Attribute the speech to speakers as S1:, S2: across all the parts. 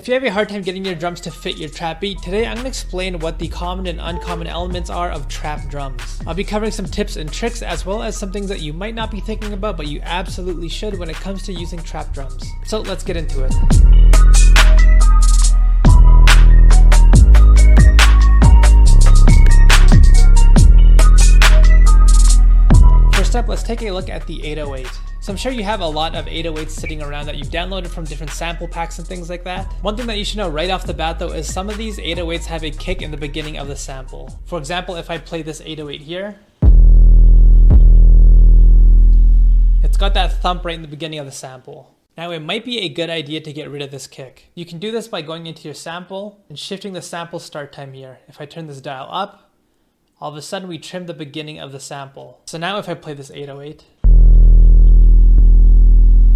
S1: If you have a hard time getting your drums to fit your trap beat, today I'm going to explain what the common and uncommon elements are of trap drums. I'll be covering some tips and tricks as well as some things that you might not be thinking about but you absolutely should when it comes to using trap drums. So let's get into it. First up, let's take a look at the 808. So I'm sure you have a lot of 808s sitting around that you've downloaded from different sample packs and things like that. One thing that you should know right off the bat though is some of these 808s have a kick in the beginning of the sample. For example, if I play this 808 here, it's got that thump right in the beginning of the sample. Now it might be a good idea to get rid of this kick. You can do this by going into your sample and shifting the sample start time here. If I turn this dial up, all of a sudden we trim the beginning of the sample. So now if I play this 808,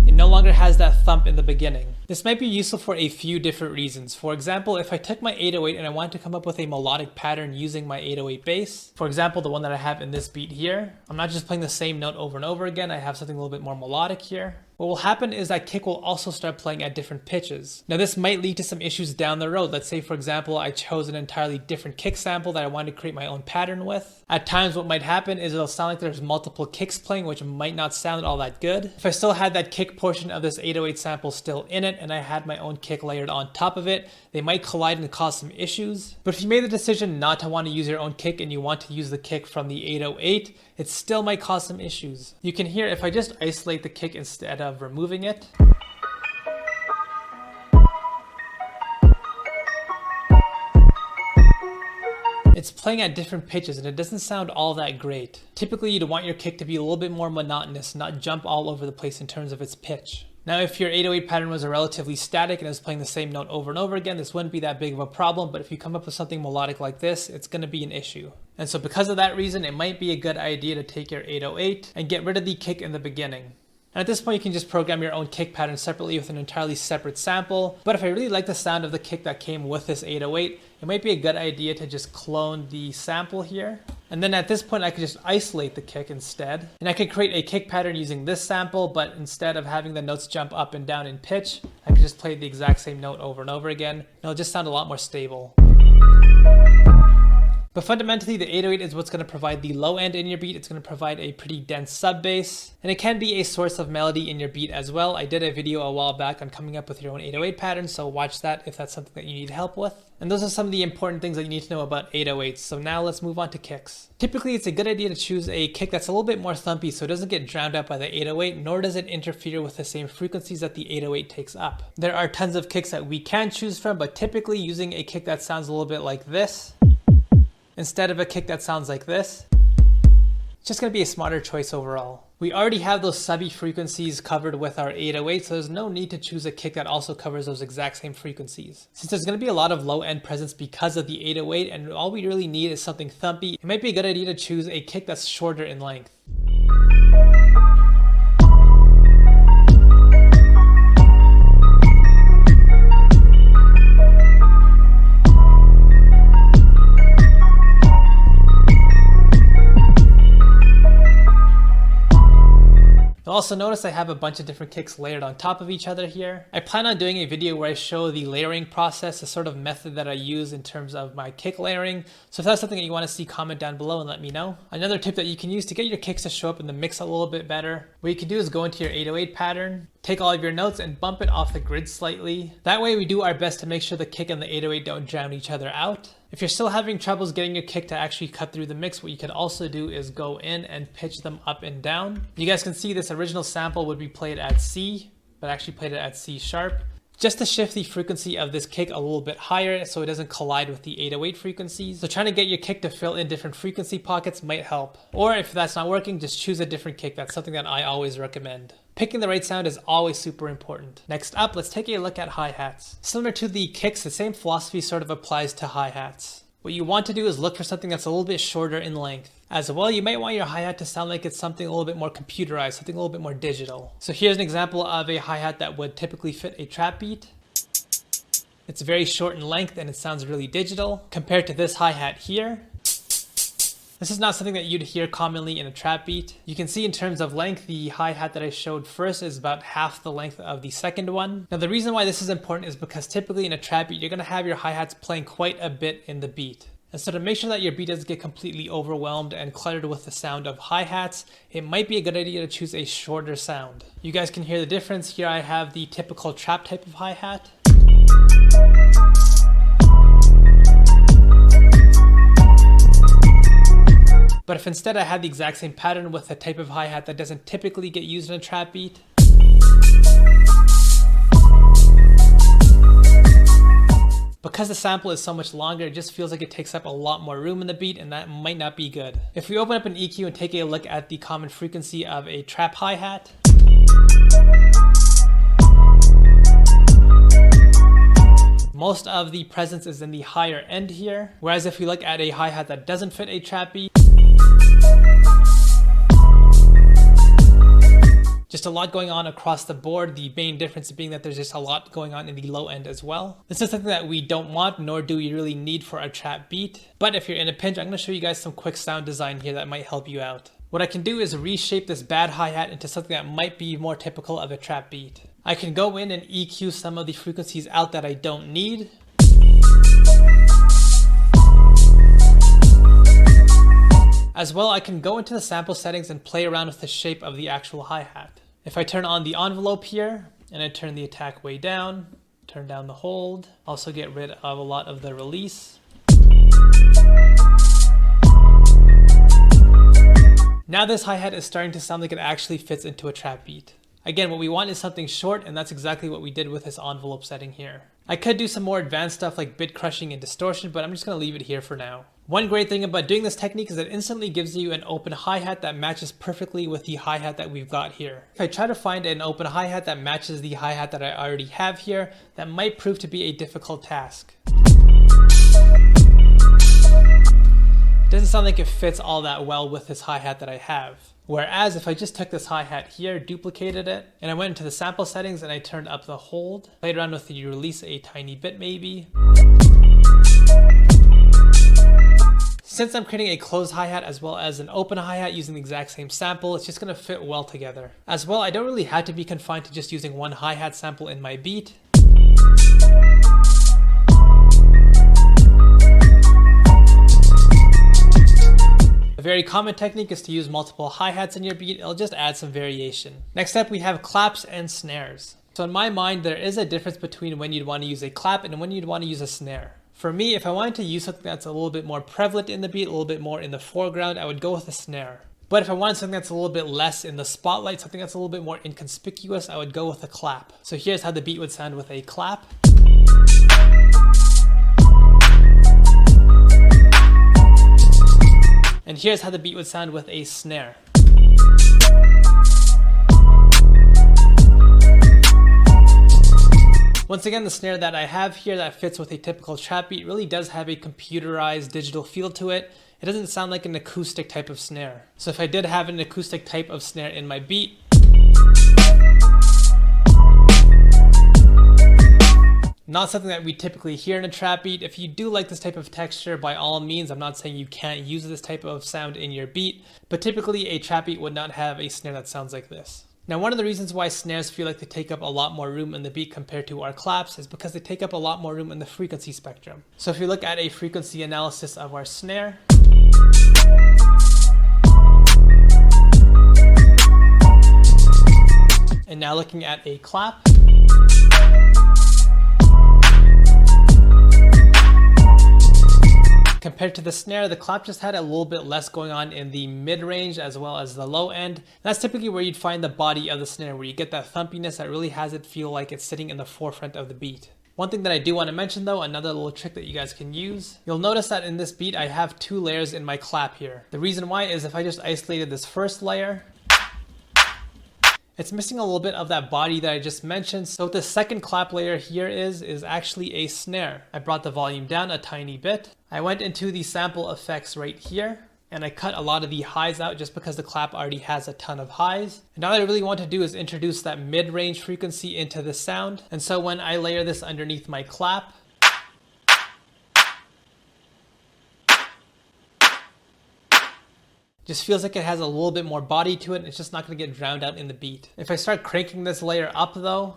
S1: it no longer has that thump in the beginning. This might be useful for a few different reasons. For example, if I took my 808 and I wanted to come up with a melodic pattern using my 808 bass, for example, the one that I have in this beat here, I'm not just playing the same note over and over again, I have something a little bit more melodic here. What will happen is that kick will also start playing at different pitches. Now this might lead to some issues down the road. Let's say for example, I chose an entirely different kick sample that I wanted to create my own pattern with. At times what might happen is it'll sound like there's multiple kicks playing, which might not sound all that good. If I still had that kick portion of this 808 sample still in it and I had my own kick layered on top of it, they might collide and cause some issues. But if you made the decision not to want to use your own kick and you want to use the kick from the 808, it still might cause some issues. You can hear if I just isolate the kick instead of removing it, it's playing at different pitches and it doesn't sound all that great. Typically you'd want your kick to be a little bit more monotonous, not jump all over the place in terms of its pitch. Now if your 808 pattern was a relatively static and it was playing the same note over and over again, this wouldn't be that big of a problem, but if you come up with something melodic like this, it's going to be an issue. And so because of that reason, it might be a good idea to take your 808 and get rid of the kick in the beginning. And at this point you can just program your own kick pattern separately with an entirely separate sample, but if I really like the sound of the kick that came with this 808, it might be a good idea to just clone the sample here. And then at this point I could just isolate the kick instead. And I could create a kick pattern using this sample, but instead of having the notes jump up and down in pitch, I could just play the exact same note over and over again. And it'll just sound a lot more stable. But fundamentally, the 808 is what's going to provide the low end in your beat. It's going to provide a pretty dense sub bass, and it can be a source of melody in your beat as well. I did a video a while back on coming up with your own 808 pattern, so watch that if that's something that you need help with. And those are some of the important things that you need to know about 808s. So now let's move on to kicks. Typically, it's a good idea to choose a kick that's a little bit more thumpy so it doesn't get drowned out by the 808, nor does it interfere with the same frequencies that the 808 takes up. There are tons of kicks that we can choose from, but typically using a kick that sounds a little bit like this instead of a kick that sounds like this, it's just going to be a smarter choice overall. We already have those subby frequencies covered with our 808, so there's no need to choose a kick that also covers those exact same frequencies. Since there's going to be a lot of low end presence because of the 808 and all we really need is something thumpy, it might be a good idea to choose a kick that's shorter in length. You'll also notice I have a bunch of different kicks layered on top of each other here. I plan on doing a video where I show the layering process, the sort of method that I use in terms of my kick layering. So if that's something that you want to see, comment down below and let me know. Another tip that you can use to get your kicks to show up in the mix a little bit better, what you can do is go into your 808 pattern, take all of your notes and bump it off the grid slightly. That way we do our best to make sure the kick and the 808 don't drown each other out. If you're still having troubles getting your kick to actually cut through the mix, what you could also do is go in and pitch them up and down. You guys can see this original sample would be played at C, but actually played it at C sharp, just to shift the frequency of this kick a little bit higher so it doesn't collide with the 808 frequencies. So trying to get your kick to fill in different frequency pockets might help. Or if that's not working, just choose a different kick. That's something that I always recommend. Picking the right sound is always super important. Next up, let's take a look at hi-hats. Similar to the kicks, the same philosophy sort of applies to hi-hats. What you want to do is look for something that's a little bit shorter in length. As well, you might want your hi-hat to sound like it's something a little bit more computerized, something a little bit more digital. So here's an example of a hi-hat that would typically fit a trap beat. It's very short in length and it sounds really digital. Compared to this hi-hat here, This is not something that you'd hear commonly in a trap beat. You can see in terms of length, the hi-hat that I showed first is about half the length of the second one. Now the reason why this is important is because typically in a trap beat, you're going to have your hi-hats playing quite a bit in the beat. And so to make sure that your beat doesn't get completely overwhelmed and cluttered with the sound of hi-hats, it might be a good idea to choose a shorter sound. You guys can hear the difference. Here I have the typical trap type of hi-hat. But if instead I had the exact same pattern with a type of hi-hat that doesn't typically get used in a trap beat, because the sample is so much longer, it just feels like it takes up a lot more room in the beat, and that might not be good. If we open up an EQ and take a look at the common frequency of a trap hi-hat, most of the presence is in the higher end here, whereas if we look at a hi-hat that doesn't fit a trap beat, just a lot going on across the board, the main difference being that there's just a lot going on in the low end as well. This is something that we don't want, nor do we really need for a trap beat. But if you're in a pinch, I'm going to show you guys some quick sound design here that might help you out. What I can do is reshape this bad hi-hat into something that might be more typical of a trap beat. I can go in and EQ some of the frequencies out that I don't need. As well, I can go into the sample settings and play around with the shape of the actual hi-hat. If I turn on the envelope here, and I turn the attack way down, turn down the hold, also get rid of a lot of the release. Now this hi-hat is starting to sound like it actually fits into a trap beat. Again, what we want is something short, and that's exactly what we did with this envelope setting here. I could do some more advanced stuff like bit crushing and distortion, but I'm just going to leave it here for now. One great thing about doing this technique is that it instantly gives you an open hi-hat that matches perfectly with the hi-hat that we've got here. If I try to find an open hi-hat that matches the hi-hat that I already have here, that might prove to be a difficult task. It doesn't sound like it fits all that well with this hi-hat that I have. Whereas if I just took this hi-hat here, duplicated it, and I went into the sample settings and I turned up the hold, played around with the release a tiny bit maybe. Since I'm creating a closed hi-hat as well as an open hi-hat using the exact same sample, it's just going to fit well together. As well, I don't really have to be confined to just using one hi-hat sample in my beat. A very common technique is to use multiple hi-hats in your beat. It'll just add some variation. Next up, we have claps and snares. So in my mind, there is a difference between when you'd want to use a clap and when you'd want to use a snare. For me, if I wanted to use something that's a little bit more prevalent in the beat, a little bit more in the foreground, I would go with a snare. But if I wanted something that's a little bit less in the spotlight, something that's a little bit more inconspicuous, I would go with a clap. So here's how the beat would sound with a clap. And here's how the beat would sound with a snare. Once again, the snare that I have here that fits with a typical trap beat really does have a computerized digital feel to it. It doesn't sound like an acoustic type of snare. So if I did have an acoustic type of snare in my beat, not something that we typically hear in a trap beat. If you do like this type of texture, by all means, I'm not saying you can't use this type of sound in your beat, but typically a trap beat would not have a snare that sounds like this. Now, one of the reasons why snares feel like they take up a lot more room in the beat compared to our claps is because they take up a lot more room in the frequency spectrum. So if you look at a frequency analysis of our snare, and now looking at a clap, compared to the snare, the clap just had a little bit less going on in the mid-range as well as the low end. That's typically where you'd find the body of the snare, where you get that thumpiness that really has it feel like it's sitting in the forefront of the beat. One thing that I do want to mention though, another little trick that you guys can use, you'll notice that in this beat I have two layers in my clap here. The reason why is if I just isolated this first layer, it's missing a little bit of that body that I just mentioned. So what the second clap layer here is actually a snare. I brought the volume down a tiny bit. I went into the sample effects right here, and I cut a lot of the highs out just because the clap already has a ton of highs. And now what I really want to do is introduce that mid-range frequency into the sound. And so when I layer this underneath my clap, Just feels like it has a little bit more body to it and it's just not going to get drowned out in the beat. If I start cranking this layer up though,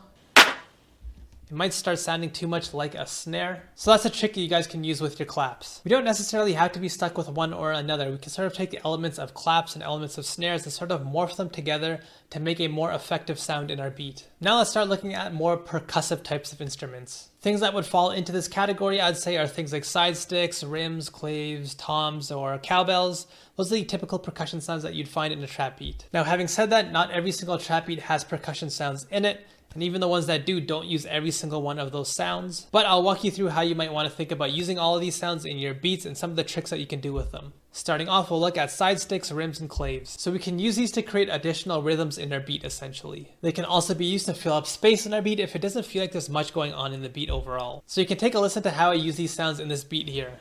S1: it might start sounding too much like a snare. So that's a trick you guys can use with your claps. We don't necessarily have to be stuck with one or another. We can sort of take the elements of claps and elements of snares and sort of morph them together to make a more effective sound in our beat. Now let's start looking at more percussive types of instruments. Things that would fall into this category, I'd say, are things like side sticks, rims, claves, toms, or cowbells. Those are the typical percussion sounds that you'd find in a trap beat. Now, having said that, not every single trap beat has percussion sounds in it. And even the ones that do don't use every single one of those sounds. But I'll walk you through how you might want to think about using all of these sounds in your beats and some of the tricks that you can do with them. Starting off, we'll look at side sticks, rims, and claves. So we can use these to create additional rhythms in our beat essentially. They can also be used to fill up space in our beat if it doesn't feel like there's much going on in the beat overall. So you can take a listen to how I use these sounds in this beat here.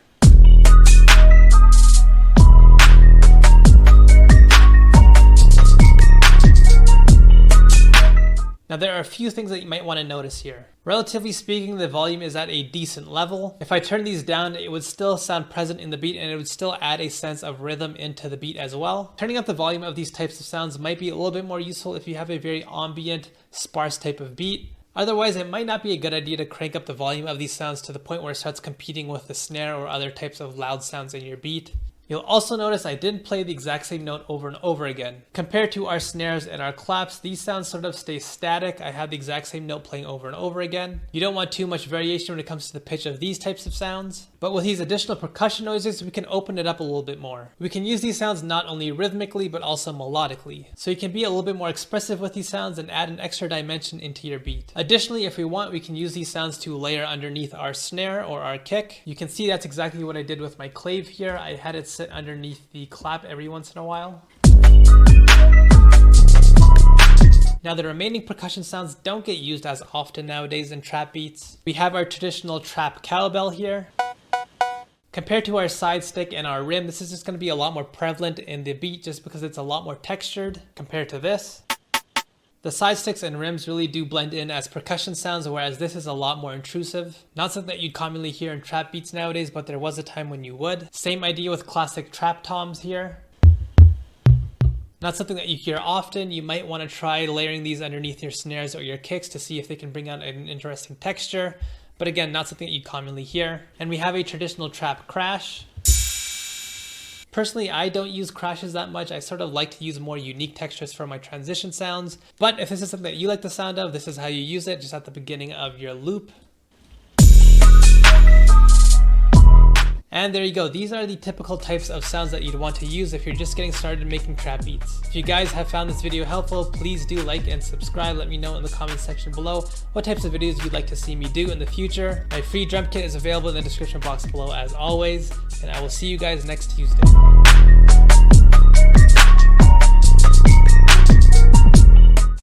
S1: Now there are a few things that you might want to notice here. Relatively speaking, the volume is at a decent level. If I turn these down, it would still sound present in the beat and it would still add a sense of rhythm into the beat as well. Turning up the volume of these types of sounds might be a little bit more useful if you have a very ambient, sparse type of beat. Otherwise, it might not be a good idea to crank up the volume of these sounds to the point where it starts competing with the snare or other types of loud sounds in your beat. You'll also notice I didn't play the exact same note over and over again. Compared to our snares and our claps, these sounds sort of stay static. I have the exact same note playing over and over again. You don't want too much variation when it comes to the pitch of these types of sounds. But with these additional percussion noises, we can open it up a little bit more. We can use these sounds not only rhythmically, but also melodically. So you can be a little bit more expressive with these sounds and add an extra dimension into your beat. Additionally, if we want, we can use these sounds to layer underneath our snare or our kick. You can see that's exactly what I did with my clave here. I had it sit underneath the clap every once in a while. Now the remaining percussion sounds don't get used as often nowadays in trap beats. We have our traditional trap cowbell here. Compared to our side stick and our rim, this is just going to be a lot more prevalent in the beat just because it's a lot more textured compared to this. The side sticks and rims really do blend in as percussion sounds, whereas this is a lot more intrusive. Not something that you'd commonly hear in trap beats nowadays, but there was a time when you would. Same idea with classic trap toms here. Not something that you hear often. You might want to try layering these underneath your snares or your kicks to see if they can bring out an interesting texture. But again, not something that you commonly hear. And we have a traditional trap crash. Personally, I don't use crashes that much. I sort of like to use more unique textures for my transition sounds. But if this is something that you like the sound of, this is how you use it, just at the beginning of your loop. And there you go. These are the typical types of sounds that you'd want to use if you're just getting started making trap beats. If you guys have found this video helpful, please do like and subscribe. Let me know in the comments section below what types of videos you'd like to see me do in the future. My free drum kit is available in the description box below as always, and I will see you guys next Tuesday.